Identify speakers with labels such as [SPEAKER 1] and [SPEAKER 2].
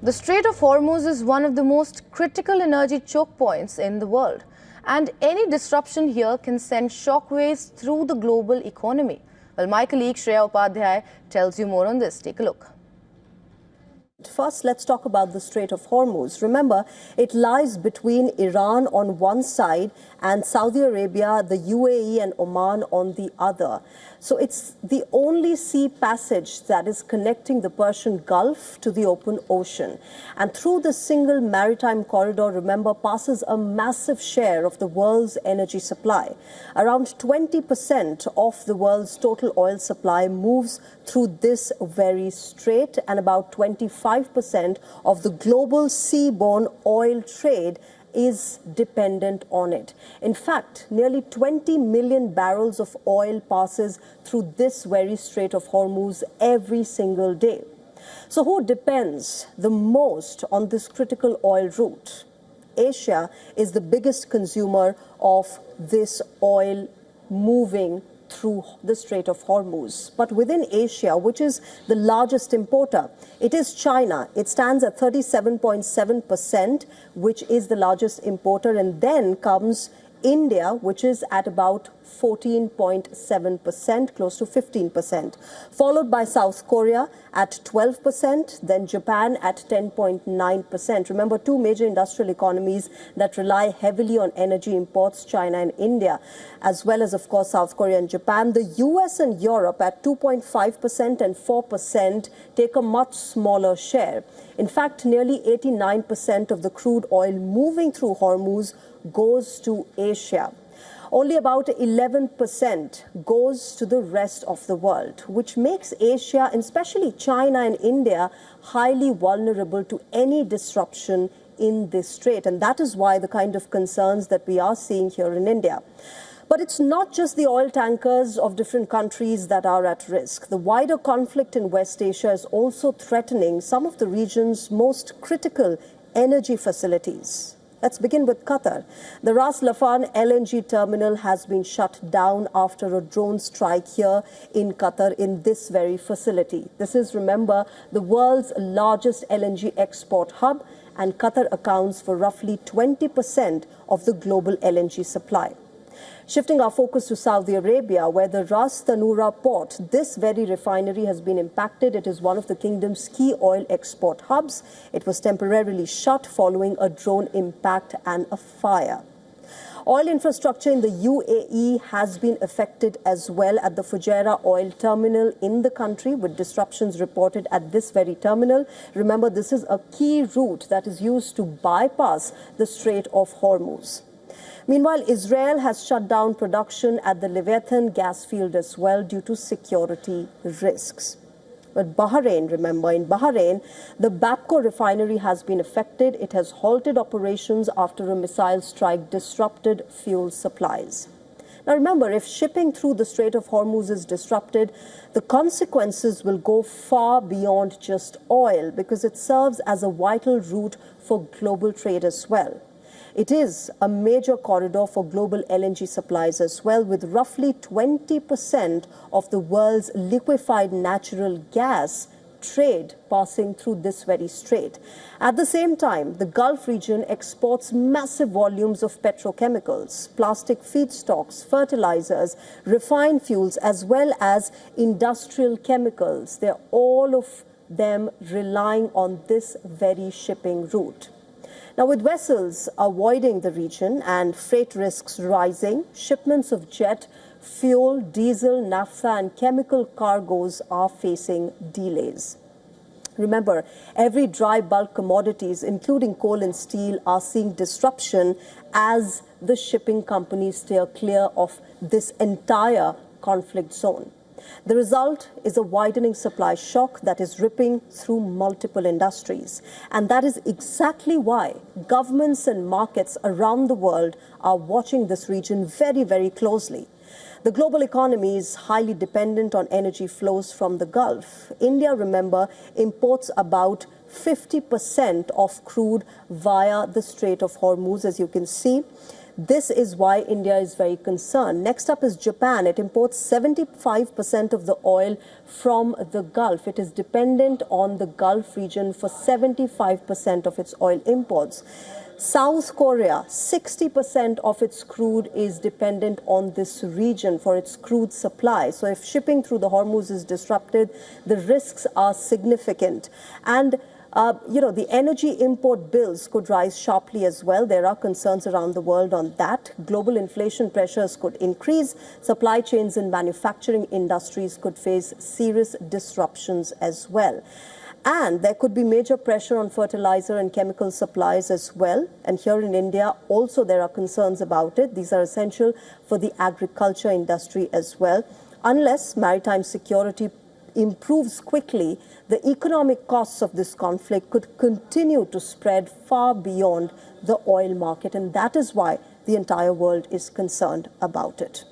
[SPEAKER 1] The Strait of Hormuz is one of the most critical energy choke points in the world, and any disruption here can send shockwaves through the global economy. Well, my colleague Shreya Upadhyay tells you more on this. Take a look.
[SPEAKER 2] First, let's talk about the Strait of Hormuz. Remember, it lies between Iran on one side and Saudi Arabia, the UAE and Oman on the other. So it's the only sea passage that is connecting the Persian Gulf to the open ocean. And through this single maritime corridor, remember, passes a massive share of the world's energy supply. Around 20% of the world's total oil supply moves through this very strait, and about 25% of the global seaborne oil trade is dependent on it. In fact, nearly 20 million barrels of oil passes through this very Strait of Hormuz every single day. So who depends the most on this critical oil route? Asia is the biggest consumer of this oil moving through the Strait of Hormuz. But within Asia, which is the largest importer, it is China. It stands at 37.7%, which is the largest importer. And then comes India, which is at about 14.7%, close to 15%, followed by South Korea at 12%, then Japan at 10.9%. Remember, two major industrial economies that rely heavily on energy imports, China and India, as well as, of course, South Korea and Japan. The US and Europe at 2.5% and 4% take a much smaller share. In fact, nearly 89% of the crude oil moving through Hormuz goes to Asia. Only about 11% goes to the rest of the world, which makes Asia, and especially China and India, highly vulnerable to any disruption in this strait. And that is why the kind of concerns that we are seeing here in India. But it's not just the oil tankers of different countries that are at risk. The wider conflict in West Asia is also threatening some of the region's most critical energy facilities. Let's begin with Qatar. The Ras Laffan LNG terminal has been shut down after a drone strike here in Qatar in this very facility. This is, remember, the world's largest LNG export hub, and Qatar accounts for roughly 20% of the global LNG supply. Shifting our focus to Saudi Arabia, where the Ras Tanura port, this very refinery has been impacted. It is one of the kingdom's key oil export hubs. It was temporarily shut following a drone impact and a fire. Oil infrastructure in the UAE has been affected as well at the Fujairah oil terminal in the country, with disruptions reported at this very terminal. Remember, this is a key route that is used to bypass the Strait of Hormuz. Meanwhile, Israel has shut down production at the Leviathan gas field as well due to security risks. But Bahrain, remember, in Bahrain, the Bapco refinery has been affected. It has halted operations after a missile strike disrupted fuel supplies. Now remember, if shipping through the Strait of Hormuz is disrupted, the consequences will go far beyond just oil, because it serves as a vital route for global trade as well. It is a major corridor for global LNG supplies as well, with roughly 20% of the world's liquefied natural gas trade passing through this very strait. At the same time, the Gulf region exports massive volumes of petrochemicals, plastic feedstocks, fertilizers, refined fuels, as well as industrial chemicals. They're all of them relying on this very shipping route. Now, with vessels avoiding the region and freight risks rising, shipments of jet fuel, diesel, naphtha and chemical cargoes are facing delays. Remember, every dry bulk commodities, including coal and steel, are seeing disruption as the shipping companies steer clear of this entire conflict zone. The result is a widening supply shock that is ripping through multiple industries. And that is exactly why governments and markets around the world are watching this region very, very closely. The global economy is highly dependent on energy flows from the Gulf. India, remember, imports about 50% of crude via the Strait of Hormuz, as you can see. This is why India is very concerned. Next up is Japan. It imports 75% of the oil from the Gulf. It is dependent on the Gulf region for 75% of its oil imports. South Korea, 60% of its crude is dependent on this region for its crude supply. So if shipping through the Hormuz is disrupted, the risks are significant. And the energy import bills could rise sharply as well. There are concerns around the world on that. Global inflation pressures could increase. Supply chains in manufacturing industries could face serious disruptions as well. And there could be major pressure on fertilizer and chemical supplies as well. And here in India, also there are concerns about it. These are essential for the agriculture industry as well. Unless maritime security improves quickly, the economic costs of this conflict could continue to spread far beyond the oil market. And that is why the entire world is concerned about it.